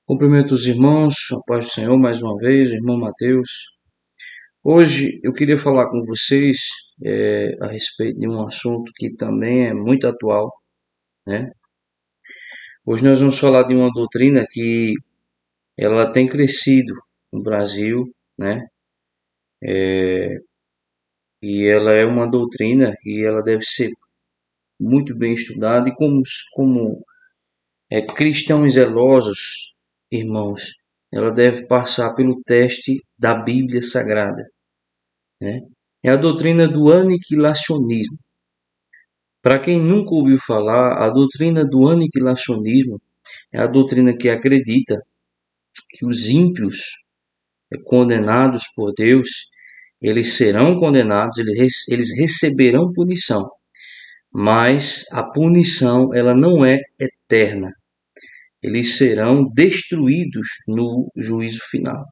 Cumprimento os irmãos, a paz do Senhor mais uma vez, irmão Mateus. Hoje eu queria falar com vocês a respeito de um assunto que também é muito atual, né? Hoje nós vamos falar de uma doutrina que ela tem crescido no Brasil, né? E ela é uma doutrina e ela deve ser muito bem estudada e como cristãos zelosos, irmãos, ela deve passar pelo teste da Bíblia Sagrada, né? É a doutrina do aniquilacionismo. Para quem nunca ouviu falar, a doutrina do aniquilacionismo é a doutrina que acredita que os ímpios condenados por Deus, eles serão condenados, eles receberão punição, mas a punição ela não é eterna. Eles serão destruídos no juízo final,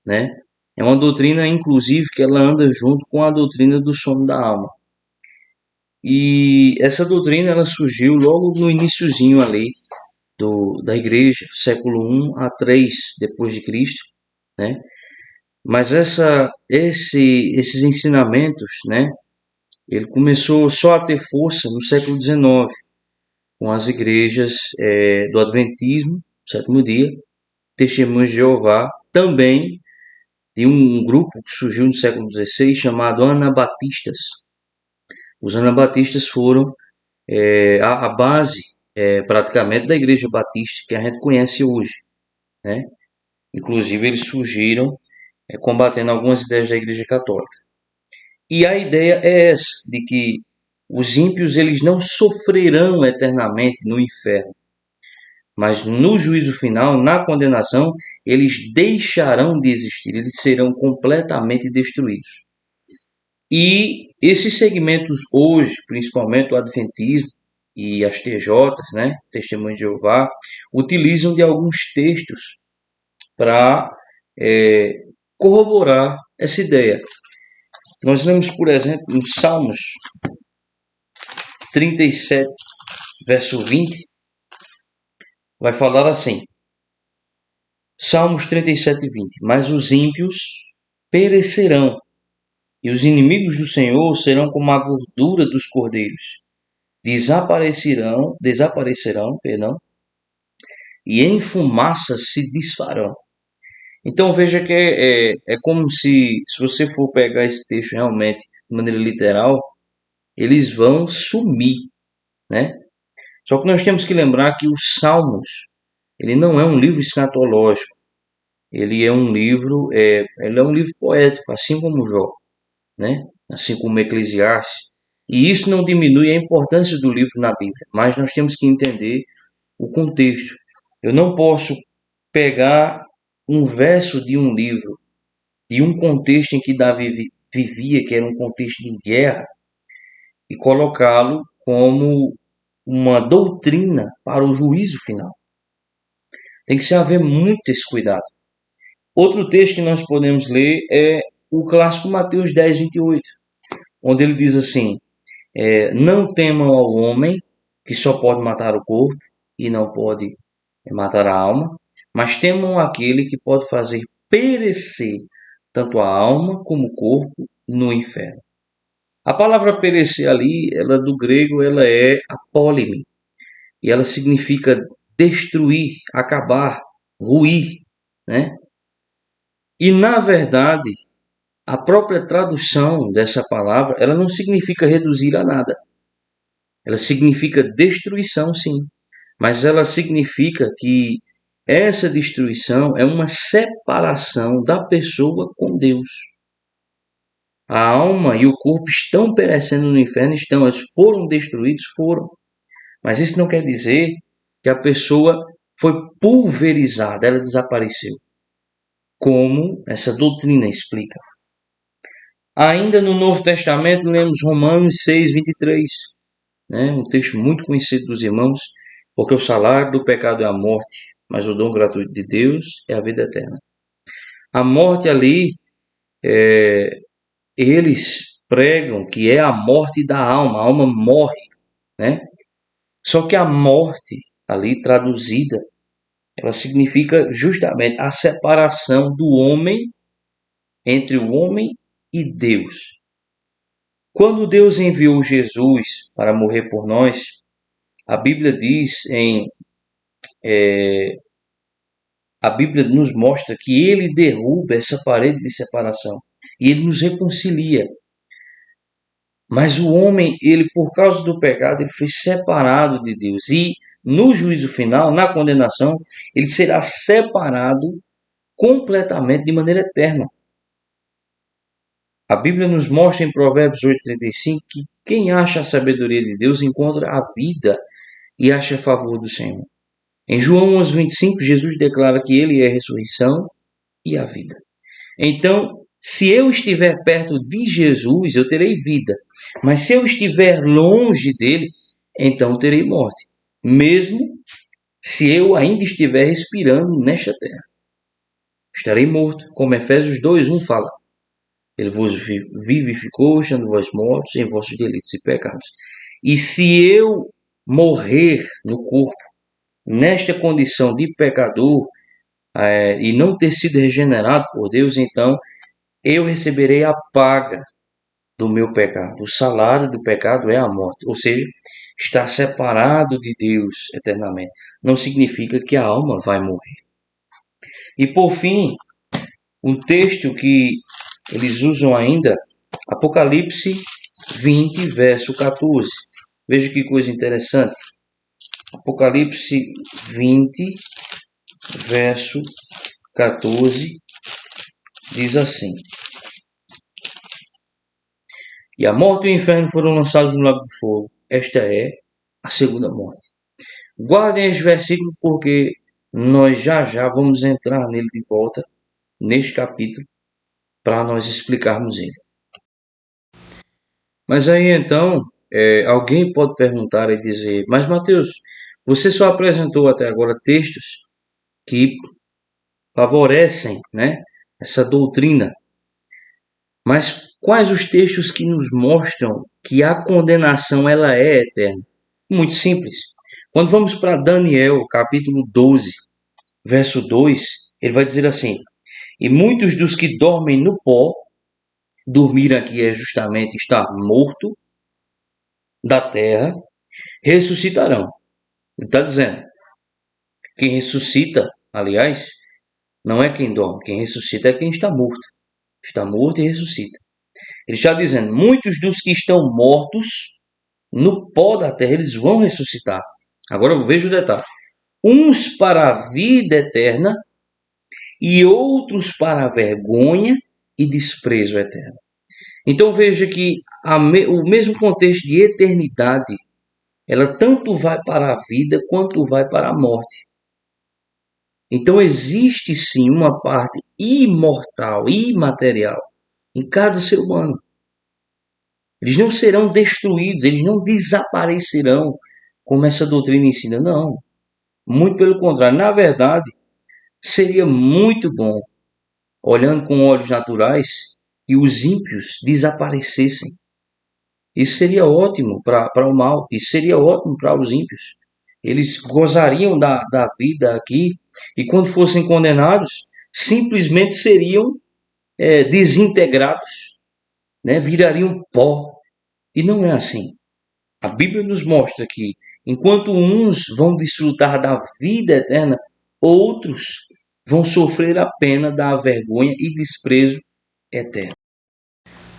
né? É uma doutrina, inclusive, que ela anda junto com a doutrina do sono da alma. E essa doutrina ela surgiu logo no iniciozinho ali da igreja, século I a 3 depois de Cristo, né? Mas esses ensinamentos, né? Ele começou só a ter força no século XIX, com as igrejas do Adventismo, sétimo dia, Testemunhos de Jeová, também de um grupo que surgiu no século XVI chamado Anabatistas. Os anabatistas foram a base praticamente da Igreja Batista que a gente conhece hoje, né? Inclusive eles surgiram combatendo algumas ideias da Igreja Católica. E a ideia é essa, de que os ímpios eles não sofrerão eternamente no inferno, mas no juízo final, na condenação, eles deixarão de existir, eles serão completamente destruídos. E esses segmentos hoje, principalmente o Adventismo e as TJs, né, Testemunhos de Jeová, utilizam de alguns textos para corroborar essa ideia. Nós lemos, por exemplo, no Salmos 37, verso 20, vai falar assim, Salmos 37, 20, mas os ímpios perecerão, e os inimigos do Senhor serão como a gordura dos cordeiros, desaparecerão, perdão, e em fumaça se desfarão. Então veja que é como se você for pegar esse texto realmente de maneira literal, eles vão sumir, né? Só que nós temos que lembrar que os Salmos, ele não é um livro escatológico, ele é um livro poético, assim como Jó, né? Assim como Eclesiastes. E isso não diminui a importância do livro na Bíblia, mas nós temos que entender o contexto. Eu não posso pegar um verso de um livro, de um contexto em que Davi vivia, que era um contexto de guerra, e colocá-lo como uma doutrina para o juízo final. Tem que se haver muito esse cuidado. Outro texto que nós podemos ler é o clássico Mateus 10, 28, onde ele diz assim, não temam ao homem, que só pode matar o corpo e não pode matar a alma, mas temam aquele que pode fazer perecer tanto a alma como o corpo no inferno. A palavra perecer ali, ela do grego, ela é apólime, e ela significa destruir, acabar, ruir, né? E na verdade, a própria tradução dessa palavra, ela não significa reduzir a nada. Ela significa destruição, sim, mas ela significa que essa destruição é uma separação da pessoa com Deus. A alma e o corpo estão perecendo no inferno, eles foram destruídos, foram. Mas isso não quer dizer que a pessoa foi pulverizada, ela desapareceu. Como essa doutrina explica. Ainda no Novo Testamento, lemos Romanos 6, 23. Né? Um texto muito conhecido dos irmãos. Porque o salário do pecado é a morte, mas o dom gratuito de Deus é a vida eterna. A morte ali, eles pregam que é a morte da alma. A alma morre, né? Só que a morte ali traduzida ela significa justamente a separação do homem, entre o homem e Deus. Quando Deus enviou Jesus para morrer por nós, a Bíblia diz a Bíblia nos mostra que ele derruba essa parede de separação e ele nos reconcilia. Mas o homem, ele por causa do pecado, ele foi separado de Deus e no juízo final, na condenação, ele será separado completamente de maneira eterna. A Bíblia nos mostra em Provérbios 8:35 que quem acha a sabedoria de Deus encontra a vida e acha favor do Senhor. Em João 11:25, Jesus declara que ele é a ressurreição e a vida. Então, se eu estiver perto de Jesus, eu terei vida. Mas se eu estiver longe dele, então terei morte. Mesmo se eu ainda estiver respirando nesta terra. Estarei morto, como Efésios 2:1 fala. Ele vos vivificou, estando vós mortos em vossos delitos e pecados. E se eu morrer no corpo, nesta condição de pecador, e não ter sido regenerado por Deus, então eu receberei a paga do meu pecado. O salário do pecado é a morte, ou seja, estar separado de Deus eternamente. Não significa que a alma vai morrer. E por fim, um texto que eles usam ainda, Apocalipse 20, verso 14. Veja que coisa interessante. Apocalipse 20, verso 14, diz assim: E a morte e o inferno foram lançados no lago de fogo. Esta é a segunda morte. Guardem este versículo porque nós já vamos entrar nele de volta, neste capítulo, para nós explicarmos ele. Mas aí então, alguém pode perguntar e dizer: mas Mateus, você só apresentou até agora textos que favorecem, né, essa doutrina. Mas quais os textos que nos mostram que a condenação ela é eterna? Muito simples. Quando vamos para Daniel, capítulo 12, verso 2, ele vai dizer assim: E muitos dos que dormem no pó, dormir aqui é justamente estar morto da terra, ressuscitarão. Ele está dizendo, quem ressuscita, aliás, não é quem dorme, quem ressuscita é quem está morto. Está morto e ressuscita. Ele está dizendo, muitos dos que estão mortos no pó da terra, eles vão ressuscitar. Agora eu vejo o detalhe. Uns para a vida eterna e outros para a vergonha e desprezo eterno. Então veja que o mesmo contexto de eternidade, ela tanto vai para a vida quanto vai para a morte. Então existe sim uma parte imortal, imaterial em cada ser humano. Eles não serão destruídos, eles não desaparecerão, como essa doutrina ensina. Não. Muito pelo contrário. Na verdade, seria muito bom, olhando com olhos naturais, que os ímpios desaparecessem. Isso seria ótimo para o mal, isso seria ótimo para os ímpios. Eles gozariam da vida aqui e quando fossem condenados, simplesmente seriam desintegrados, né? Virariam pó. E não é assim. A Bíblia nos mostra que enquanto uns vão desfrutar da vida eterna, outros vão sofrer a pena da vergonha e desprezo eterno.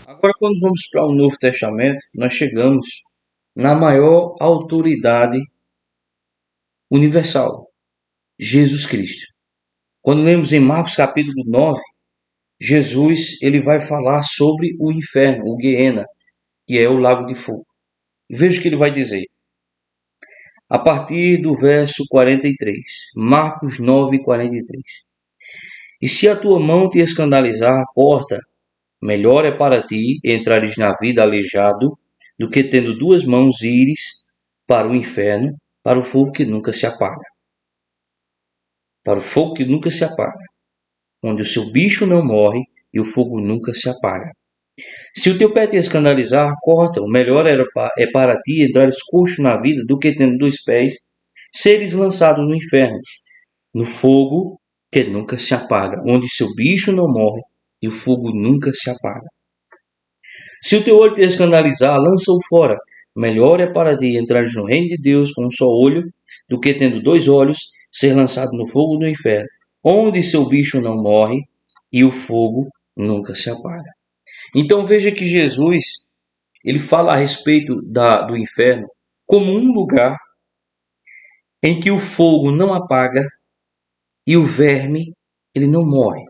Agora, quando vamos para o Novo Testamento, nós chegamos na maior autoridade universal, Jesus Cristo. Quando lemos em Marcos capítulo 9, Jesus ele vai falar sobre o inferno, o Guiena, que é o lago de fogo. E veja o que ele vai dizer. A partir do verso 43, Marcos 9, 43. E se a tua mão te escandalizar, corta. Melhor é para ti entrares na vida aleijado do que tendo duas mãos ires para o inferno, para o fogo que nunca se apaga. Para o fogo que nunca se apaga, onde o seu bicho não morre e o fogo nunca se apaga. Se o teu pé te escandalizar, corta. O melhor é para ti entrares coxo na vida do que tendo dois pés, seres lançados no inferno. no fogo que nunca se apaga, onde seu bicho não morre e o fogo nunca se apaga. Se o teu olho te escandalizar, lança-o fora. Melhor é para ti entrares no reino de Deus com um só olho, do que tendo 2 olhos, ser lançado no fogo do inferno, onde seu bicho não morre e o fogo nunca se apaga. Então veja que Jesus, ele fala a respeito do inferno como um lugar em que o fogo não apaga e o verme, ele não morre.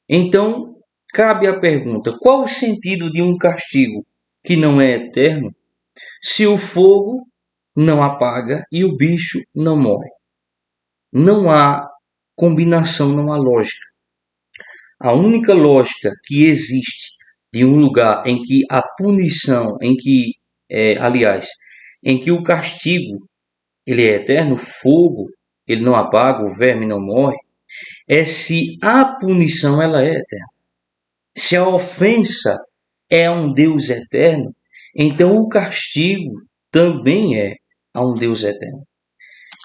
Então, cabe a pergunta: qual o sentido de um castigo que não é eterno se o fogo não apaga e o bicho não morre? Não há combinação, não há lógica. A única lógica que existe de um lugar em que a punição, em que o castigo ele é eterno, o fogo ele não apaga, o verme não morre, é se a punição ela é eterna. Se a ofensa é a um Deus eterno, então o castigo também é a um Deus eterno.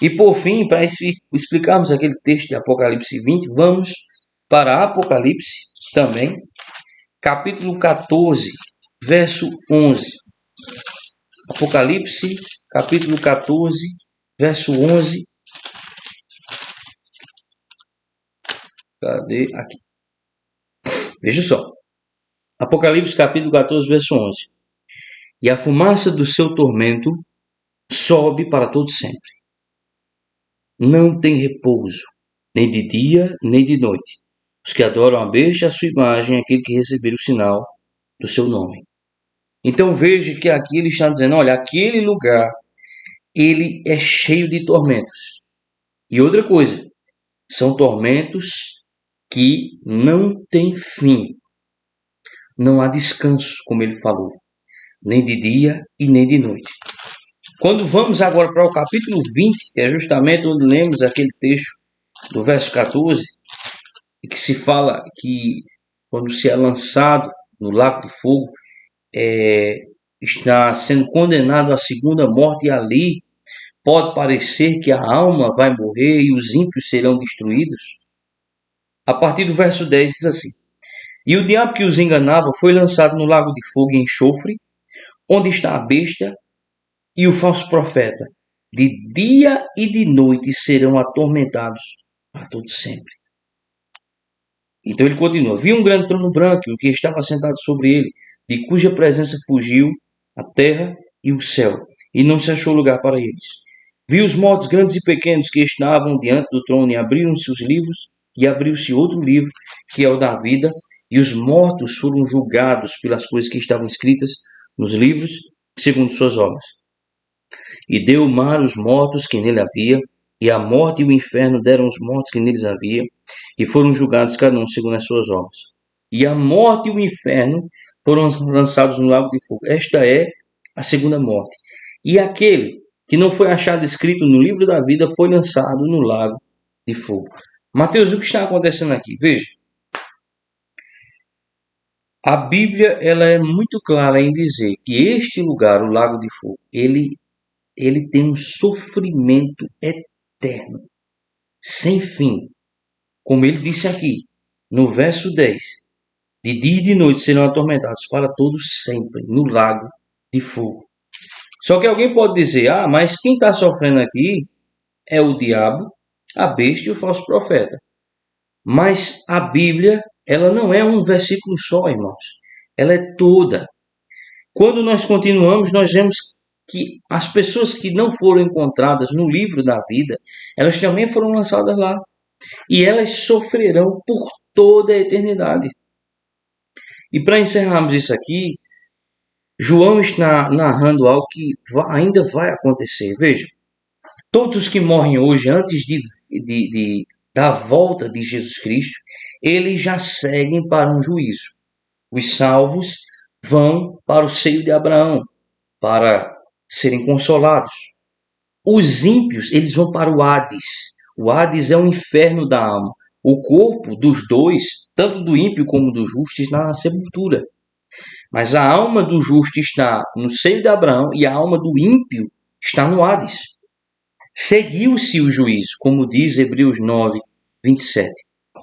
E por fim, para explicarmos aquele texto de Apocalipse 20, vamos para Apocalipse também, capítulo 14, verso 11. Apocalipse, capítulo 14, verso 11. Cadê? Aqui. Veja só. Apocalipse, capítulo 14, verso 11. E a fumaça do seu tormento sobe para todo sempre. Não tem repouso, nem de dia, nem de noite. Os que adoram a besta, a sua imagem, aquele que receber o sinal do seu nome. Então veja que aqui ele está dizendo, olha, aquele lugar, ele é cheio de tormentos. E outra coisa, são tormentos que não têm fim. Não há descanso, como ele falou, nem de dia e nem de noite. Quando vamos agora para o capítulo 20, que é justamente onde lemos aquele texto do verso 14, que se fala que quando se é lançado no lago de fogo, está sendo condenado à segunda morte, e ali pode parecer que a alma vai morrer e os ímpios serão destruídos. A partir do verso 10 diz assim: E o diabo que os enganava foi lançado no lago de fogo e enxofre, onde está a besta e o falso profeta. De dia e de noite serão atormentados para todo sempre. Então ele continua: Vi um grande trono branco, e o que estava sentado sobre ele, de cuja presença fugiu a terra e o céu, e não se achou lugar para eles. Vi os mortos grandes e pequenos que estavam diante do trono, e abriram-se os livros, e abriu-se outro livro, que é o da vida, e os mortos foram julgados pelas coisas que estavam escritas nos livros, segundo suas obras. E deu o mar os mortos que nele havia, e a morte e o inferno deram os mortos que neles havia, e foram julgados cada um segundo as suas obras. E a morte e o inferno foram lançados no lago de fogo. Esta é a segunda morte. E aquele que não foi achado escrito no livro da vida foi lançado no lago de fogo. Mateus, o que está acontecendo aqui? Veja. A Bíblia ela é muito clara em dizer que este lugar, o lago de fogo, ele tem um sofrimento eterno, sem fim. Como ele disse aqui, no verso 10, de dia e de noite serão atormentados para todos sempre, no lago de fogo. Só que alguém pode dizer, mas quem está sofrendo aqui é o diabo, a besta e o falso profeta. Mas a Bíblia, ela não é um versículo só, irmãos. Ela é toda. Quando nós continuamos, nós vemos que as pessoas que não foram encontradas no livro da vida, elas também foram lançadas lá. E elas sofrerão por toda a eternidade. E para encerrarmos isso aqui, João está narrando algo que ainda vai acontecer. Veja, todos os que morrem hoje, antes da volta de Jesus Cristo, eles já seguem para um juízo. Os salvos vão para o seio de Abraão, para serem consolados. Os ímpios, eles vão para o Hades. O Hades é o inferno da alma. O corpo dos dois, tanto do ímpio como do justo, está na sepultura. Mas a alma do justo está no seio de Abraão e a alma do ímpio está no Hades. seguiu-se o juízo, como diz Hebreus 9, 27.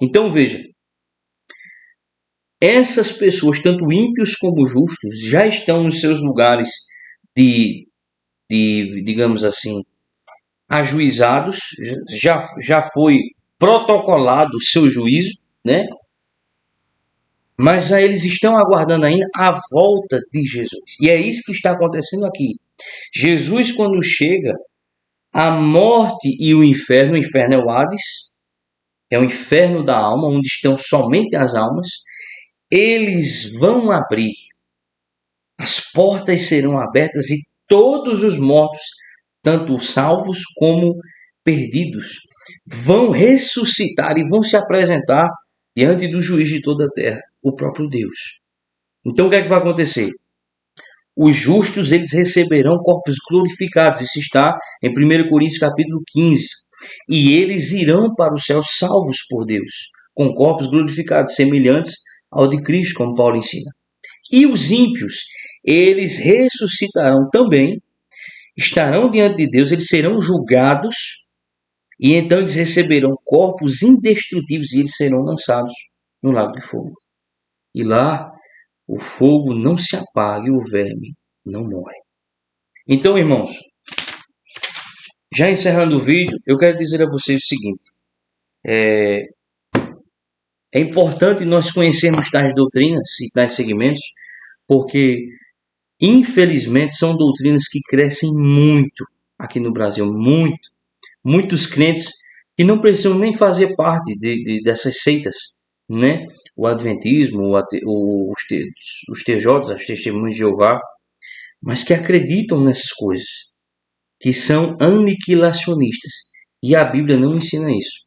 Então veja, essas pessoas, tanto ímpios como justos, já estão nos seus lugares de, digamos assim, ajuizados, já foi protocolado o seu juízo, né? Mas eles estão aguardando ainda a volta de Jesus. E é isso que está acontecendo aqui. Jesus, quando chega, a morte e o inferno é o Hades, é o inferno da alma, onde estão somente as almas, eles vão abrir, as portas serão abertas e todos os mortos, tanto salvos como perdidos, vão ressuscitar e vão se apresentar diante do juiz de toda a terra, o próprio Deus. Então o que é que vai acontecer? Os justos, eles receberão corpos glorificados. Isso está em 1 Coríntios capítulo 15. E eles irão para o céu salvos por Deus, com corpos glorificados, semelhantes ao de Cristo, como Paulo ensina. E os ímpios, eles ressuscitarão também, estarão diante de Deus, eles serão julgados, e então eles receberão corpos indestrutíveis e eles serão lançados no lago de fogo. E lá o fogo não se apaga e o verme não morre. Então, irmãos, já encerrando o vídeo, eu quero dizer a vocês o seguinte. É importante nós conhecermos tais doutrinas e tais segmentos, porque, infelizmente, são doutrinas que crescem muito aqui no Brasil. Muitos crentes que não precisam nem fazer parte dessas seitas, né? O Adventismo, os TJs, as Testemunhas de Jeová, mas que acreditam nessas coisas, que são aniquilacionistas. E a Bíblia não ensina isso.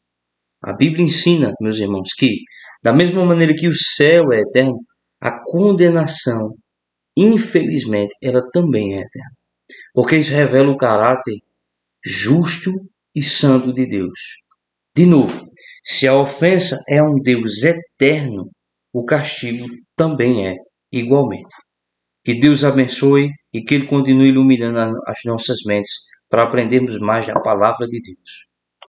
A Bíblia ensina, meus irmãos, que da mesma maneira que o céu é eterno, a condenação, infelizmente, ela também é eterna. Porque isso revela o caráter justo e santo de Deus. De novo, se a ofensa é a um Deus eterno, o castigo também é igualmente. Que Deus abençoe e que Ele continue iluminando as nossas mentes para aprendermos mais da palavra de Deus.